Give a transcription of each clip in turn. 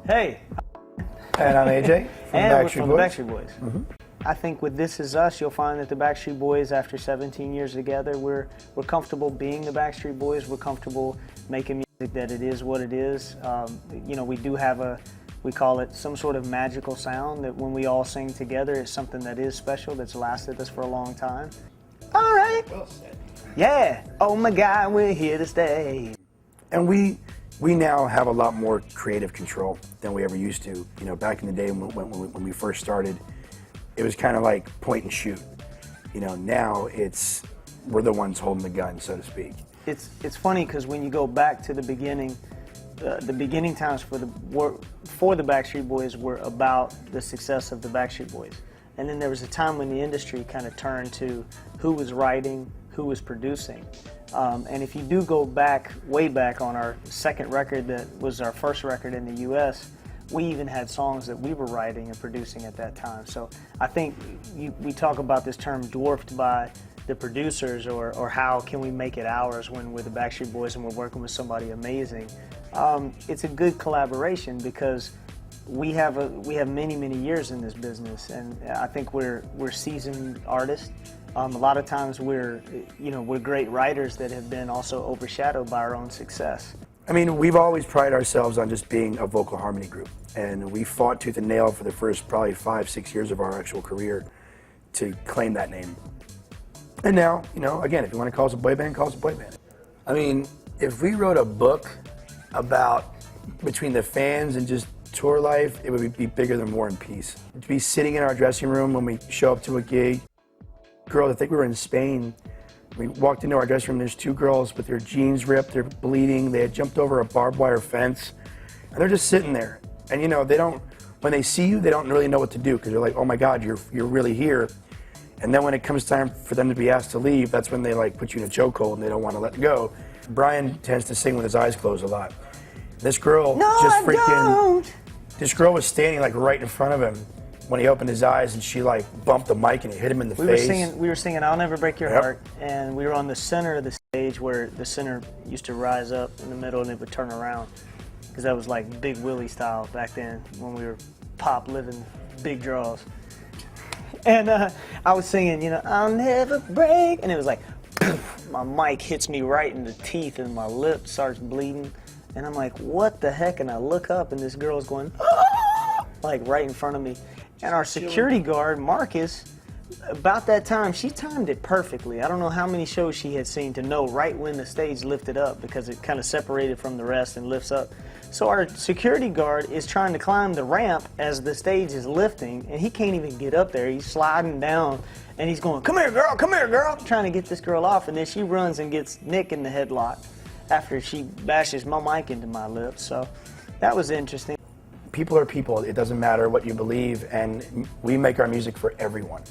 Hey. And I'm AJ from and we're from the Boys. Backstreet Boys. I think with This Is Us, you'll find that the Backstreet Boys, after 17 years together, we're comfortable being the Backstreet Boys. We're comfortable making music that it is what it is. You know, we do have we call it some sort of magical sound that when we all sing together is something that is special, that's lasted us for a long time. All right. Well said. Yeah. Oh my God, we're here to stay. And we now have a lot more creative control than we ever used to. You know, back in the day when we first started, it was kind of like point and shoot. You know, now we're the ones holding the gun, so to speak. It's funny because when you go back to the beginning times for the Backstreet Boys were about the success of the Backstreet Boys. And then there was a time when the industry kind of turned to who was writing, who was producing. And if you do go back, way back on our second record that was our first record in the US, we even had songs that we were writing and producing at that time. So I think we talk about this term dwarfed by the producers or how can we make it ours when we're the Backstreet Boys and we're working with somebody amazing. It's a good collaboration because we have many years in this business, and I think we're seasoned artists. A lot of times we're great writers that have been also overshadowed by our own success. I mean, we've always prided ourselves on just being a vocal harmony group, and we fought tooth and nail for the first probably 5-6 years of our actual career to claim that name. And now, you know, again, if you want to call us a boy band, call us a boy band. I mean, if we wrote a book about between the fans and just tour life, it would be bigger than War and Peace. To be sitting in our dressing room when we show up to a gig, girls, I think we were in Spain. We walked into our dressing room, there's two girls with their jeans ripped, they're bleeding, they had jumped over a barbed wire fence, and they're just sitting there. And you know, when they see you, they don't really know what to do, because they're like, oh my God, you're really here. And then when it comes time for them to be asked to leave, that's when they like put you in a chokehold and they don't want to let go. Brian tends to sing with his eyes closed a lot. This girl this girl was standing like right in front of him when he opened his eyes, and she like bumped the mic and it hit him in the face. We were singing I'll Never Break Your Heart, and we were on the center of the stage where the center used to rise up in the middle and it would turn around, because that was like Big Willie style back then when we were pop living big draws. And I was singing, you know, I'll never break, and it was like, poof, my mic hits me right in the teeth and my lip starts bleeding, and I'm like, what the heck? And I look up and this girl's going, ah! Like right in front of me. And our security guard, Marcus, about that time, she timed it perfectly. I don't know how many shows she had seen to know right when the stage lifted up, because it kind of separated from the rest and lifts up. So our security guard is trying to climb the ramp as the stage is lifting, and he can't even get up there. He's sliding down, and he's going, come here, girl, trying to get this girl off. And then she runs and gets Nick in the headlock after she bashes my mic into my lips. So that was interesting. People are people. It doesn't matter what you believe, and we make our music for everyone.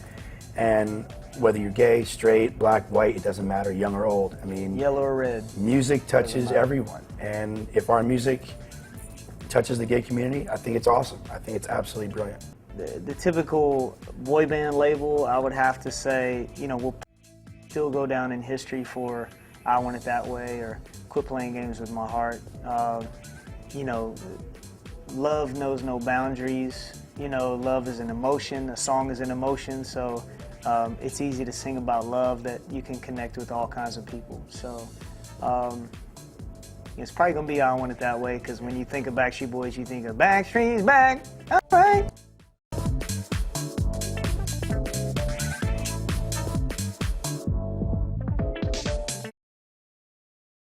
And whether you're gay, straight, black, white, it doesn't matter, young or old. I mean, yellow or red. Music touches everyone. And if our music touches the gay community, I think it's awesome. I think it's absolutely brilliant. The typical boy band label, I would have to say, you know, will still go down in history for I Want It That Way or Quit Playing Games With My Heart. You know, love knows no boundaries. You know, love is an emotion, a song is an emotion, so it's easy to sing about love that you can connect with all kinds of people. So it's probably going to be I Want It That Way, because when you think of Backstreet Boys, you think of Backstreet's back, all right.